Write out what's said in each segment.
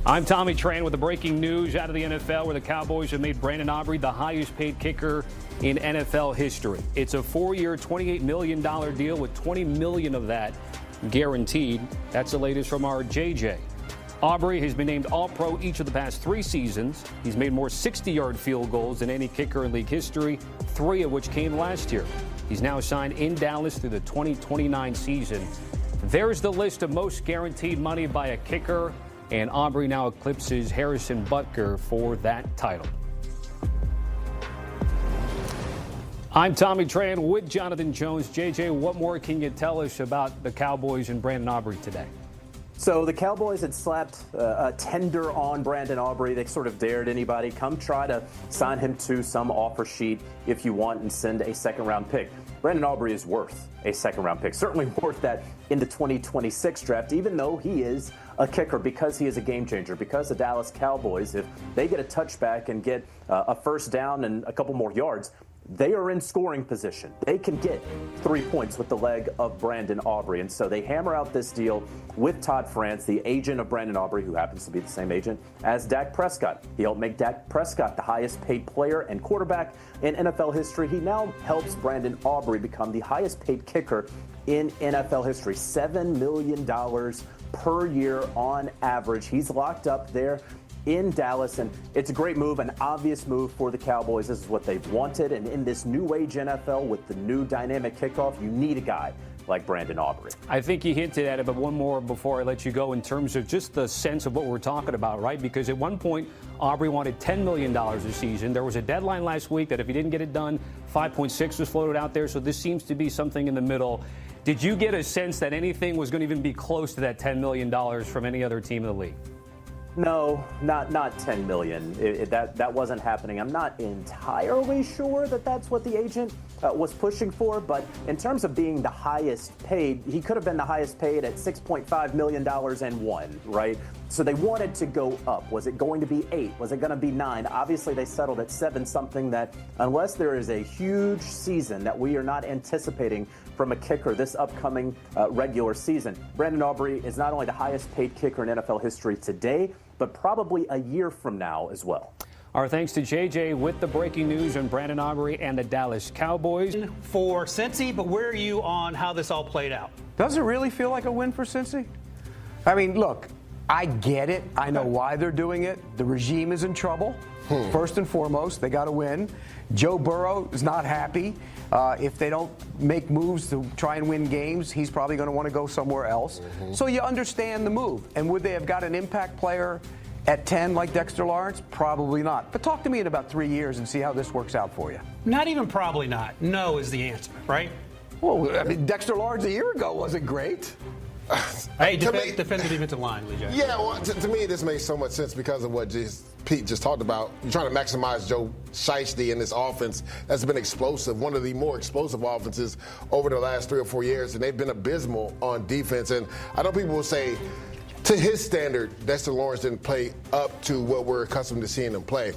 I'm Tommy Tran with the breaking news out of the NFL, where the Cowboys have made Brandon Aubrey the highest paid kicker in NFL history. It's a 4-year, $28 million deal with $20 million of that guaranteed. That's the latest from our JJ. Aubrey has been named All-Pro each of the past 3 seasons. He's made more 60-yard field goals than any kicker in league history, 3 of which came last year. He's now signed in Dallas through the 2029 season. There's the list of most guaranteed money by a kicker, and Aubrey now eclipses Harrison Butker for that title. I'm Tommy Tran with Jonathan Jones. JJ, what more can you tell us about the Cowboys and Brandon Aubrey today? So the Cowboys had slapped a tender on Brandon Aubrey. They sort of dared anybody, come try to sign him to some offer sheet if you want and send a second-round pick. Brandon Aubrey is worth a second-round pick, certainly worth that in the 2026 draft, even though he is a kicker, because he is a game changer, because the Dallas Cowboys, if they get a touchback and get a first down and a couple more yards, they are in scoring position. They can get 3 points with the leg of Brandon Aubrey. And so they hammer out this deal with Todd France, the agent of Brandon Aubrey, who happens to be the same agent as Dak Prescott. He helped make Dak Prescott the highest paid player and quarterback in NFL history. He now helps Brandon Aubrey become the highest paid kicker in NFL history. $7 million per year on average. He's locked up there in Dallas, and it's a great move, an obvious move for the Cowboys. This is what they've wanted, and in this new age NFL with the new dynamic kickoff, you need a guy like Brandon Aubrey. I think you hinted at it, but one more before I let you go, in terms of just the sense of what we're talking about, right? Because at one point, Aubrey wanted $10 million a season. There was a deadline last week that if he didn't get it done, 5.6 was floated out there, so this seems to be something in the middle. Did you get a sense that anything was going to even be close to that $10 million from any other team in the league? No, not $10 million. That wasn't happening. I'm not entirely sure that that's what the agent was pushing for, but in terms of being the highest paid, he could have been the highest paid at $6.5 million and won, right? So they wanted to go up. Was it going to be 8? Was it going to be 9? Obviously, they settled at 7, something that, unless there is a huge season that we are not anticipating from a kicker this upcoming regular season, Brandon Aubrey is not only the highest paid kicker in NFL history today, but probably a year from now as well. Our thanks to JJ with the breaking news on Brandon Aubrey and the Dallas Cowboys. For Cincy, but where are you on how this all played out? Does it really feel like a win for Cincy? I mean, look, I get it. I know why they're doing it. The regime is in trouble. First and foremost, they got to win. Joe Burrow is not happy. If they don't make moves to try and win games, he's probably going to want to go somewhere else. So you understand the move. And would they have got an impact player at 10 like Dexter Lawrence? Probably not. But talk to me in about 3 years and see how this works out for you. Not even probably not. No is the answer, right? Well, I mean, Dexter Lawrence a year ago wasn't great. Hey, defend the defensive line, Lee J. Yeah, well, to me, this makes so much sense because of what Pete just talked about. You're trying to maximize Joe Shiesty in this offense that's been explosive, one of the more explosive offenses over the last 3 or 4 years, and they've been abysmal on defense. And I know people will say, to his standard, Dexter Lawrence didn't play up to what we're accustomed to seeing him play.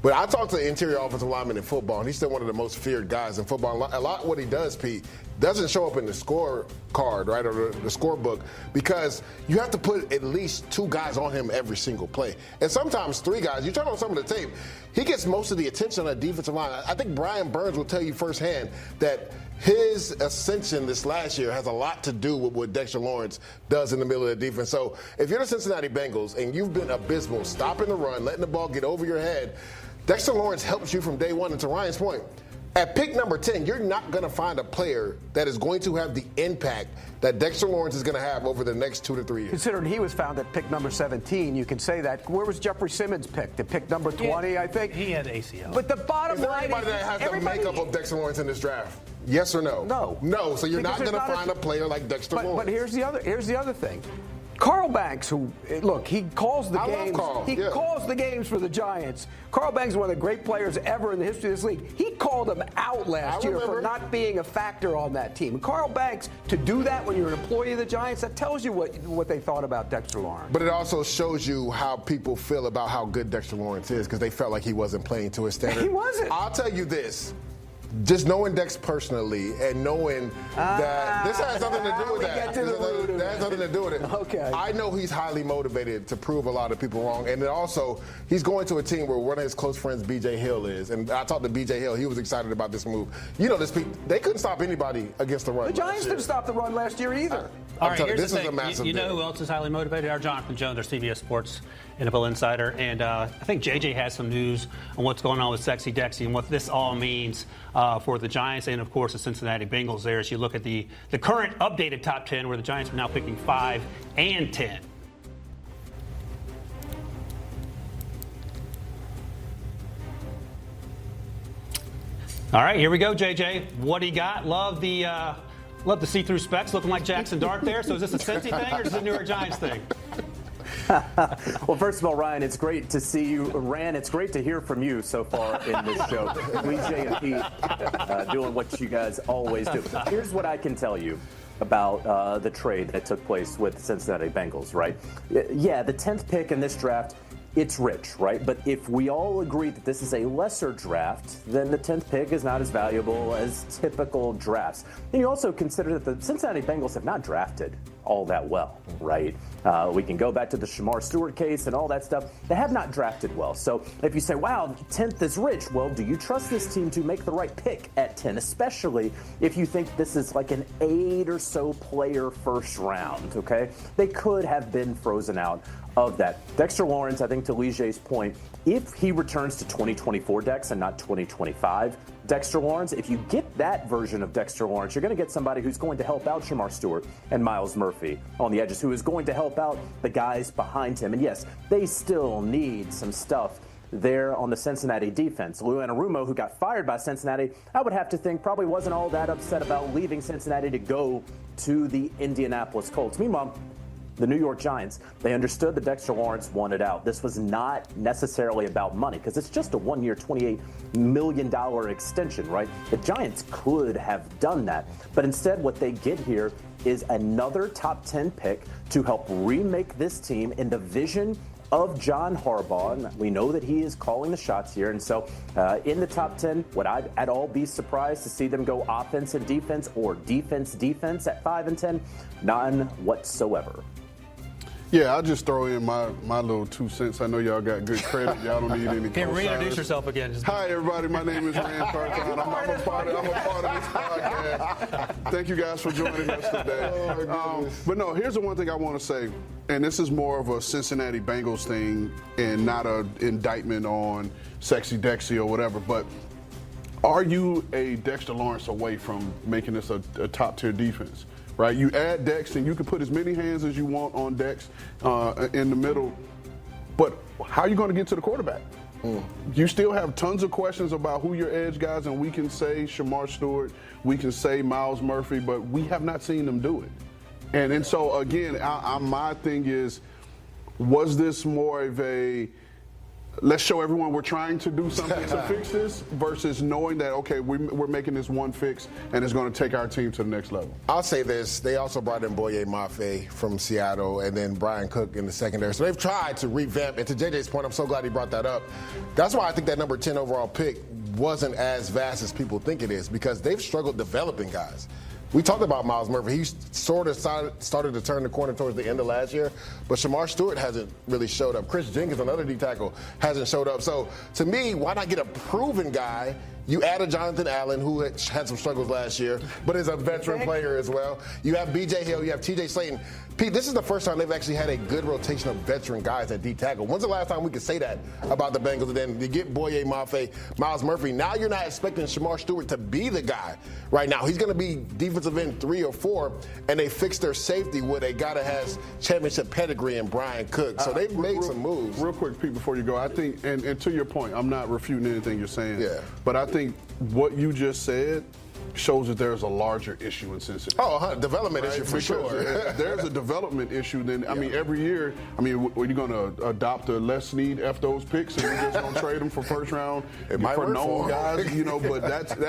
But I talked to interior offensive linemen in football, and he's still one of the most feared guys in football. A lot of what he does, Pete, doesn't show up in the score card, right, or the scorebook, because you have to put at least 2 guys on him every single play. And sometimes 3 guys. You turn on some of the tape, he gets most of the attention on the defensive line. I think Brian Burns will tell you firsthand that his ascension this last year has a lot to do with what Dexter Lawrence does in the middle of the defense. So if you're the Cincinnati Bengals and you've been abysmal, stopping the run, letting the ball get over your head, Dexter Lawrence helps you from day one. And to Ryan's point, at pick number 10, you're not going to find a player that is going to have the impact that Dexter Lawrence is going to have over the next 2 to 3 years. Considering he was found at pick number 17, you can say that. Where was Jeffrey Simmons picked? At pick number 20, I think? He had ACL. But the bottom is there line anybody that has the makeup of Dexter Lawrence in this draft? Yes or no? No. No, so you're Because not going to there's find a player like Dexter Lawrence. But here's the other thing. Carl Banks, who, look, he calls the games. Love Carl. He calls the games for the Giants. Carl Banks is one of the great players ever in the history of this league. He called him out last year for not being a factor on that team. And Carl Banks, to do that when you're an employee of the Giants, that tells you what they thought about Dexter Lawrence. But it also shows you how people feel about how good Dexter Lawrence is, because they felt like he wasn't playing to his standard. He wasn't. I'll tell you this. just knowing Dex personally and knowing that this has nothing to do with that. That has nothing to do with it. Okay. I know he's highly motivated to prove a lot of people wrong. And then also, he's going to a team where one of his close friends, BJ Hill, is. And I talked to BJ Hill. He was excited about this move. You know, they couldn't stop anybody against the run. The Giants didn't stop the run last year either. All right, here's this the is a thing. massive You know deal. who else is highly motivated? Our Jonathan Jones, our CBS Sports NFL insider. And I think JJ has some news on what's going on with Sexy Dexy and what this all means for the Giants and, of course, the Cincinnati Bengals there as you look at the current updated top 10 where the Giants are now picking 5 and 10. All right, here we go, JJ. What do you got? Love the see-through specs looking like Jackson Dart there. So is this a Cincy thing or is it a New York Giants thing? Well, first of all, Ryan, it's great to see you. Ran, it's great to hear from you so far in this show. Jay and Pete doing what you guys always do. Here's what I can tell you about the trade that took place with the Cincinnati Bengals, right? Yeah, the 10th pick in this draft, it's rich, right? But if we all agree that this is a lesser draft, then the 10th pick is not as valuable as typical drafts. And you also consider that the Cincinnati Bengals have not drafted all that well, right? We can go back to the Shamar Stewart case and all that stuff. They have not drafted well. So if you say, wow, 10th is rich, well, do you trust this team to make the right pick at 10, especially if you think this is like an 8 or so player first round, okay? They could have been frozen out of that. Dexter Lawrence, I think to Lijay's point, if he returns to 2024 Dex and not 2025 Dexter Lawrence, if you get that version of Dexter Lawrence, you're going to get somebody who's going to help out Shamar Stewart and Myles Murphy on the edges, who is going to help out the guys behind him. And yes, they still need some stuff there on the Cincinnati defense. Lou Anarumo, who got fired by Cincinnati, I would have to think probably wasn't all that upset about leaving Cincinnati to go to the Indianapolis Colts. Meanwhile, the New York Giants, they understood that Dexter Lawrence wanted out. This was not necessarily about money because it's just a one-year, $28 million extension, right? The Giants could have done that. But instead, what they get here is another top 10 pick to help remake this team in the vision of John Harbaugh. And we know that he is calling the shots here. And so in the top 10, would I at all be surprised to see them go offense and defense or defense at 5 and 10? None whatsoever. Yeah, I'll just throw in my little 2 cents. I know y'all got good credit. Y'all don't need any. Can reintroduce yourself again. Hi, everybody. My name is Rand Carthon. I'm a part of this podcast. Thank you guys for joining us today. But no, here's the one thing I want to say, and this is more of a Cincinnati Bengals thing and not an indictment on Sexy Dexy or whatever, but are you a Dexter Lawrence away from making this a top-tier defense? Right, you add Dex, and you can put as many hands as you want on Dex in the middle. But how are you going to get to the quarterback? You still have tons of questions about who your edge guys, and we can say Shamar Stewart, we can say Myles Murphy, but we have not seen them do it. And so again, my thing is, was this more of a let's show everyone we're trying to do something to fix this versus knowing that, okay, we're making this one fix and it's going to take our team to the next level? I'll say this. They also brought in Boye Mafe from Seattle and then Brian Cook in the secondary. So they've tried to revamp. And to JJ's point, I'm so glad he brought that up. That's why I think that number 10 overall pick wasn't as vast as people think it is because they've struggled developing guys. We talked about Myles Murphy. He sort of started to turn the corner towards the end of last year, but Shamar Stewart hasn't really showed up. Chris Jenkins, another D tackle, hasn't showed up. So to me, why not get a proven guy? You added Jonathan Allen, who had some struggles last year, but is a veteran player as well. You have B.J. Hill, you have T.J. Slayton. Pete, this is the first time they've actually had a good rotation of veteran guys at D tackle. When's the last time we could say that about the Bengals? And then you get Boye Mafe, Myles Murphy. Now you're not expecting Shamar Stewart to be the guy right now. He's going to be defensive end 3 or 4, and they fixed their safety with a guy that has championship pedigree in Brian Cook. So they've made some moves. Real quick, Pete, before you go, I think, and to your point, I'm not refuting anything you're saying. Yeah. But I think what you just said shows that there's a larger issue in Cincinnati. Oh, development issue for sure. If there's a development issue, then, I mean, every year, were you going to adopt a let's need F those picks and you're just going to trade them for first round for known guys? But that's